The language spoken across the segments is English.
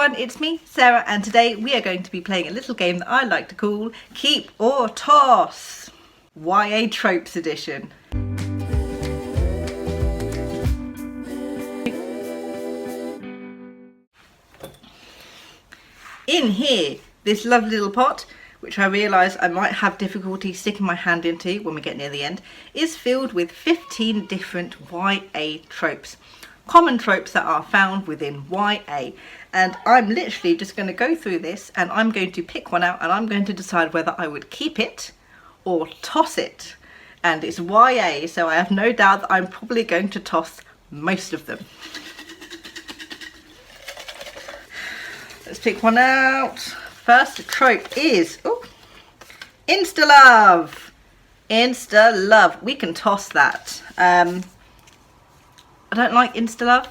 everyone, it's me, Sarah, and today we are going to be playing a little game that I like to call Keep or Toss, YA Tropes Edition. In here, this lovely little pot, which I realise I might have difficulty sticking my hand into when we get near the end, is filled with 15 different YA tropes. Common tropes that are found within YA, and I'm literally just going to go through this and I'm going to pick one out and I'm going to decide whether I would keep it or toss it. And it's YA, so I have no doubt that I'm probably going to toss most of them. Let's pick one out. First trope is Insta Love. Insta Love. We can toss that. I don't like Insta Love.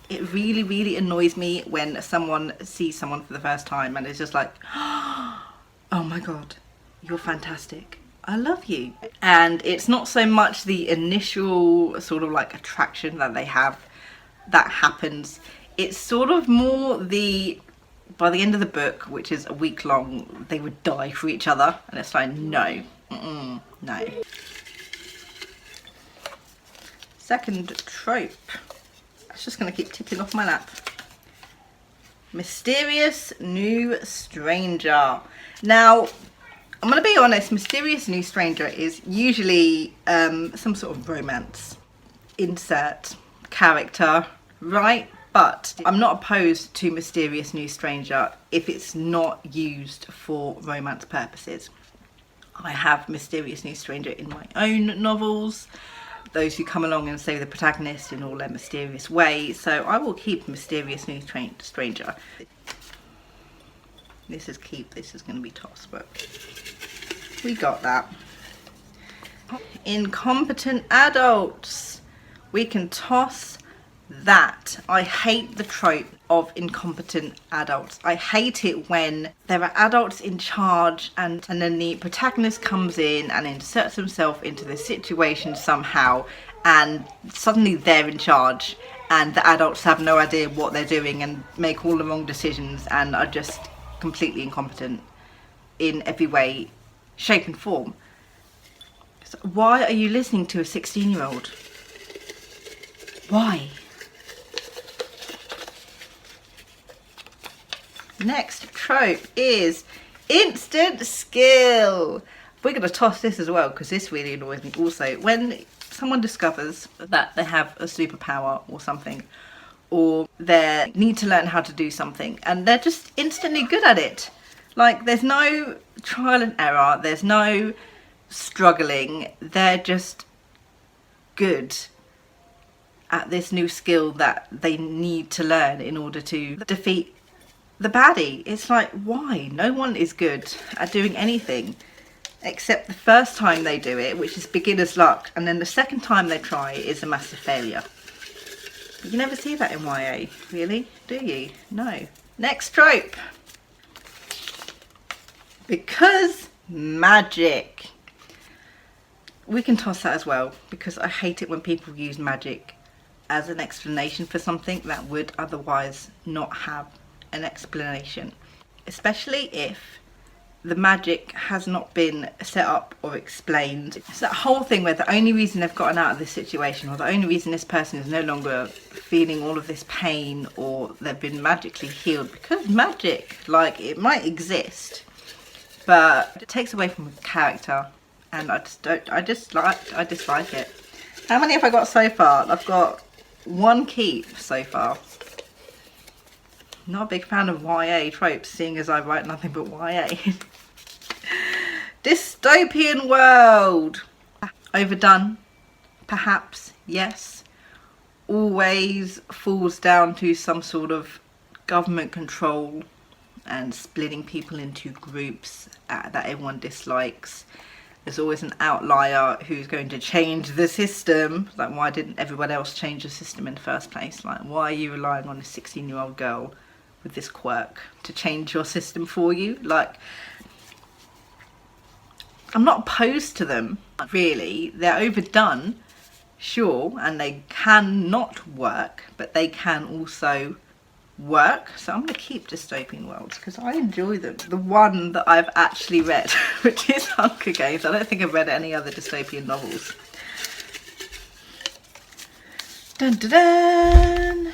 It really annoys me when someone sees someone for the first time and it's just like, oh my god, you're fantastic, I love you. And it's not so much the initial sort of like attraction that they have that happens. It's sort of more by the end of the book, which is a week long, they would die for each other, and it's like, no, no. Second trope. It's just going to keep tipping off my lap. Mysterious new stranger. Now, I'm going to be honest, mysterious new stranger is usually some sort of romance. Insert character, right? But I'm not opposed to mysterious new stranger if it's not used for romance purposes. I have mysterious new stranger in my own novels. Those who come along and save the protagonist in all their mysterious ways. So I will keep mysterious new stranger. This is keep, this is going to be toss, but we got that. Incompetent adults. We can toss that. I hate the trope of incompetent adults. I hate it when there are adults in charge and then the protagonist comes in and inserts himself into the situation somehow, and suddenly they're in charge and the adults have no idea what they're doing and make all the wrong decisions and are just completely incompetent in every way, shape and form. So why are you listening to a 16-year-old? Why? Next trope is instant skill. We're going to toss this as well because this really annoys me also. When someone discovers that they have a superpower or something, or they need to learn how to do something and they're just instantly good at it. Like, there's no trial and error, there's no struggling, they're just good at this new skill that they need to learn in order to defeat the baddie. It's like, why? No one is good at doing anything except the first time they do it, which is beginner's luck, and then the second time they try is a massive failure. But you never see that in YA, really, do you? No. Next trope. Because magic. We can toss that as well, because I hate it when people use magic as an explanation for something that would otherwise not have an explanation, especially if the magic has not been set up or explained. It's that whole thing where the only reason they've gotten out of this situation, or the only reason this person is no longer feeling all of this pain, or they've been magically healed, because magic, like, it might exist but it takes away from the character, and I dislike it. How many have I got so far? I've got one keep so far. Not a big fan of YA tropes, seeing as I write nothing but YA. Dystopian world. Overdone, perhaps, yes. Always falls down to some sort of government control and splitting people into groups that everyone dislikes. There's always an outlier who's going to change the system. Like, why didn't everyone else change the system in the first place? Like, why are you relying on a 16-year-old girl with this quirk to change your system for you? Like, I'm not opposed to them, really. They're overdone, sure, and they can not work, but they can also work. So I'm going to keep dystopian worlds because I enjoy them. The one that I've actually read, which is Hunger Games. I don't think I've read any other dystopian novels. Dun dun dun!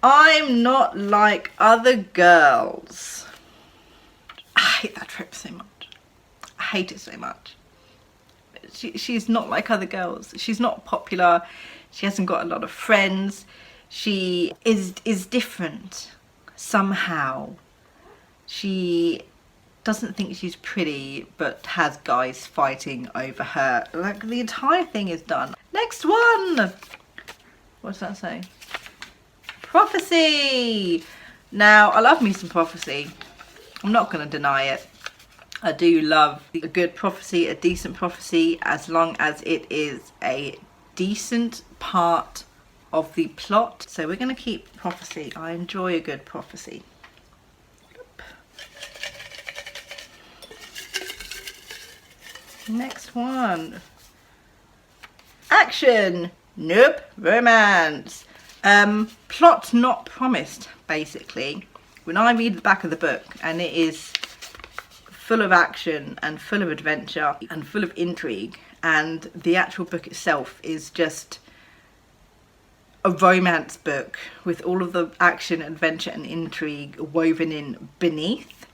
I'm not like other girls. I hate that trope so much. I hate it so much. She's not like other girls. She's not popular. She hasn't got a lot of friends. She is different somehow. She doesn't think she's pretty, but has guys fighting over her. Like, the entire thing is done. Next one! What does that say? Prophecy! Now, I love me some prophecy. I'm not going to deny it. I do love a good prophecy, a decent prophecy, as long as it is a decent part of the plot. So we're going to keep prophecy. I enjoy a good prophecy. Next one. Action. Nope. Romance. Plot not promised, basically. When I read the back of the book and it is full of action and full of adventure and full of intrigue, and the actual book itself is just a romance book with all of the action, adventure and intrigue woven in beneath.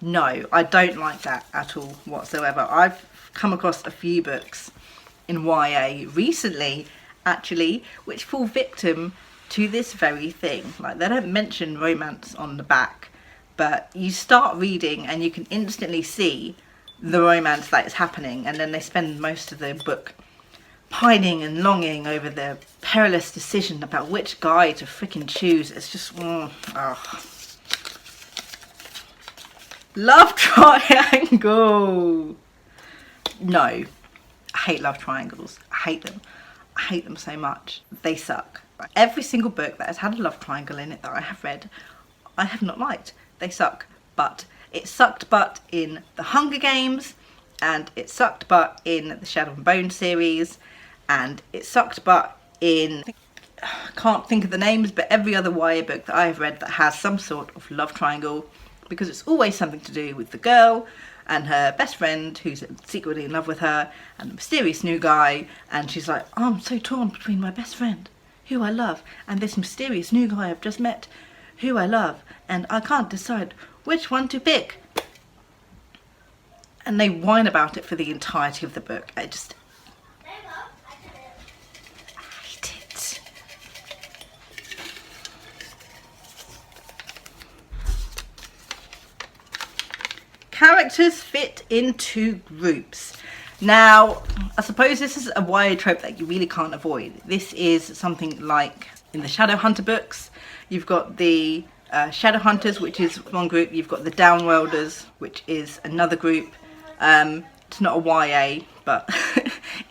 No, I don't like that at all whatsoever. I've come across a few books in YA recently, actually, which fall victim to this very thing. Like, they don't mention romance on the back, but you start reading and you can instantly see the romance that is happening, and then they spend most of the book pining and longing over the perilous decision about which guy to freaking choose. It's just love triangle. No, I hate love triangles. I hate them. I hate them so much. They suck. Every single book that has had a love triangle in it that I have read, I have not liked. They suck. But it sucked butt in the Hunger Games, and it sucked butt in the Shadow and Bone series, and it sucked butt in, I can't think of the names, but every other YA book that I have read that has some sort of love triangle, because it's always something to do with the girl and her best friend who's secretly in love with her, and the mysterious new guy, and she's like, oh, I'm so torn between my best friend, who I love, and this mysterious new guy I've just met, who I love, and I can't decide which one to pick. And they whine about it for the entirety of the book. I hate it. Characters fit into groups. Now, I suppose this is a YA trope that you really can't avoid. This is something like in the Shadowhunter books. You've got the Shadowhunters, which is one group. You've got the Downworlders, which is another group. It's not a YA, but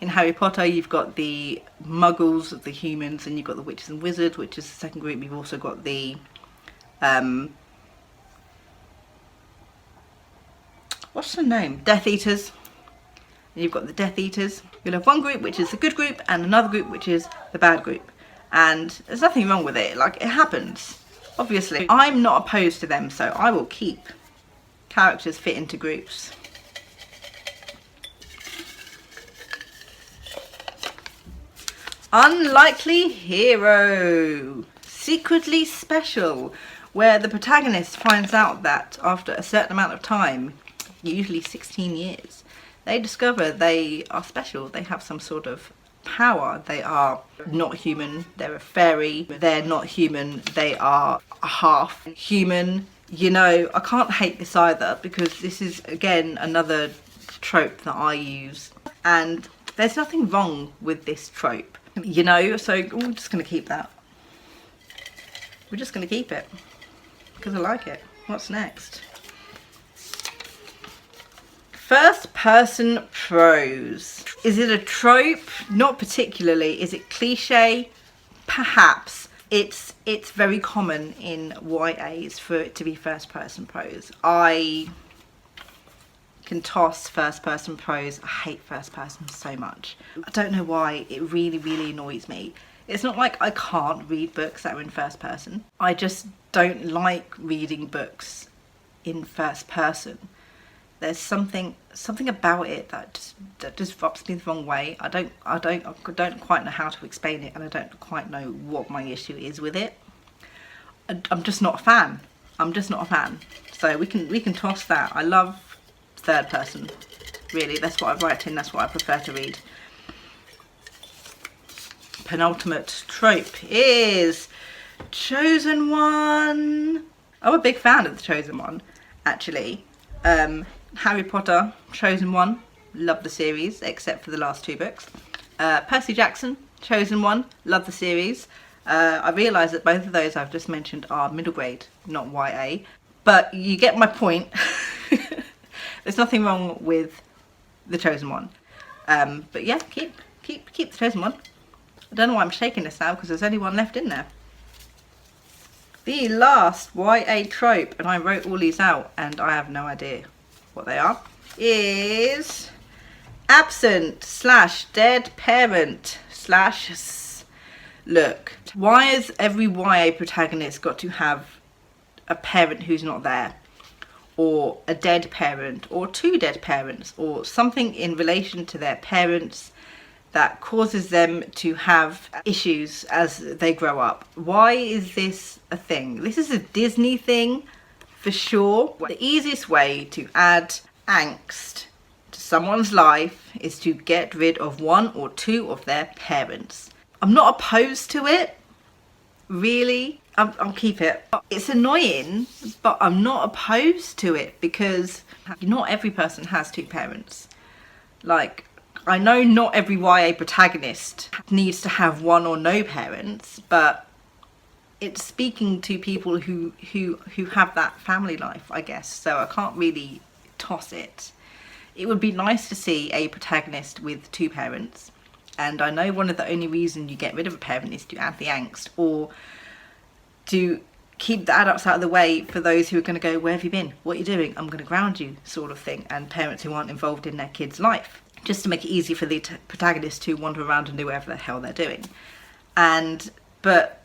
in Harry Potter you've got the Muggles, the humans, and you've got the Witches and Wizards, which is the second group. You've also got the what's the name? Death Eaters. And you've got the Death Eaters. You'll have one group which is the good group and another group which is the bad group. And there's nothing wrong with it. Like, it happens. Obviously, I'm not opposed to them, so I will keep characters fit into groups. Unlikely hero. Secretly special. Where the protagonist finds out that after a certain amount of time, usually 16 years, they discover they are special. They have some sort of power. They are not human. They're a fairy. They're not human. They are half human. You know, I can't hate this either, because this is, again, another trope that I use. And there's nothing wrong with this trope, you know, so we're just going to keep that. We're just going to keep it because I like it. What's next? First person prose. Is it a trope? Not particularly. Is it cliche? Perhaps. It's very common in YAs for it to be first person prose. I can toss first person prose. I hate first person so much. I don't know why. It really, really annoys me. It's not like I can't read books that are in first person. I just don't like reading books in first person. There's something about it that just rubs me the wrong way. I don't quite know how to explain it, and I don't quite know what my issue is with it. I'm just not a fan. So we can toss that. I love third person. Really, that's what I write in. That's what I prefer to read. Penultimate trope is Chosen One. I'm a big fan of the Chosen One, actually. Harry Potter, Chosen One, love the series, except for the last 2 books. Percy Jackson, Chosen One, love the series. I realise that both of those I've just mentioned are middle grade, not YA. But you get my point. There's nothing wrong with the Chosen One. But yeah, keep the Chosen One. I don't know why I'm shaking this now, because there's only one left in there. The last YA trope, and I wrote all these out and I have no idea what they are, is absent / dead parent / look. Why has every YA protagonist got to have a parent who's not there, or a dead parent, or 2 dead parents, or something in relation to their parents that causes them to have issues as they grow up? Why is this a thing? This is a Disney thing for sure. The easiest way to add angst to someone's life is to get rid of 1 or 2 of their parents. I'm not opposed to it, really. I'll keep it. It's annoying, but I'm not opposed to it, because not every person has 2 parents. Like, I know not every YA protagonist needs to have 1 or no parents, but it's speaking to people who have that family life, I guess. So I can't really toss it. It would be nice to see a protagonist with 2 parents, and I know one of the only reasons you get rid of a parent is to add the angst, or to keep the adults out of the way for those who are going to go, where have you been? What are you doing? I'm going to ground you, sort of thing. And parents who aren't involved in their kids' life, just to make it easy for the protagonist to wander around and do whatever the hell they're doing. And but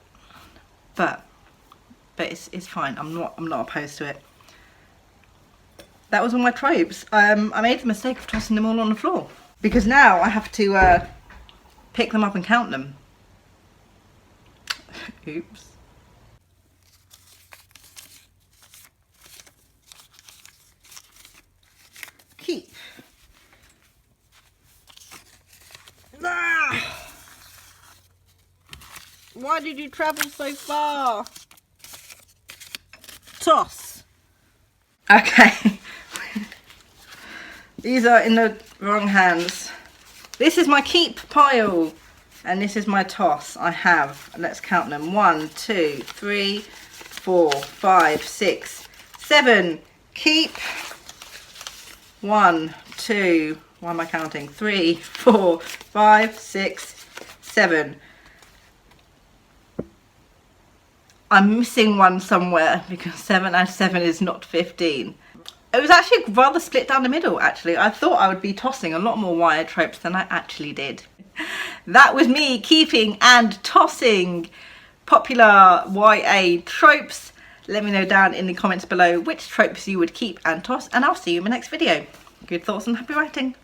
it's fine. I'm not opposed to it. That was all my tropes. I made the mistake of tossing them all on the floor, because now I have to pick them up and count them. Oops. Keep. Ah! Why did you travel so far? Toss. Okay. These are in the wrong hands. This is my keep pile, and this is my toss. I have, let's count them, 1, 2, 3, 4, 5, 6, 7. Keep. 1, 2, why am I counting? 3, 4, 5, 6, 7. I'm missing one somewhere, because 7 and 7 is not 15. It was actually rather split down the middle, actually. I thought I would be tossing a lot more YA tropes than I actually did. That was me keeping and tossing popular YA tropes. Let me know down in the comments below which tropes you would keep and toss, and I'll see you in my next video. Good thoughts and happy writing.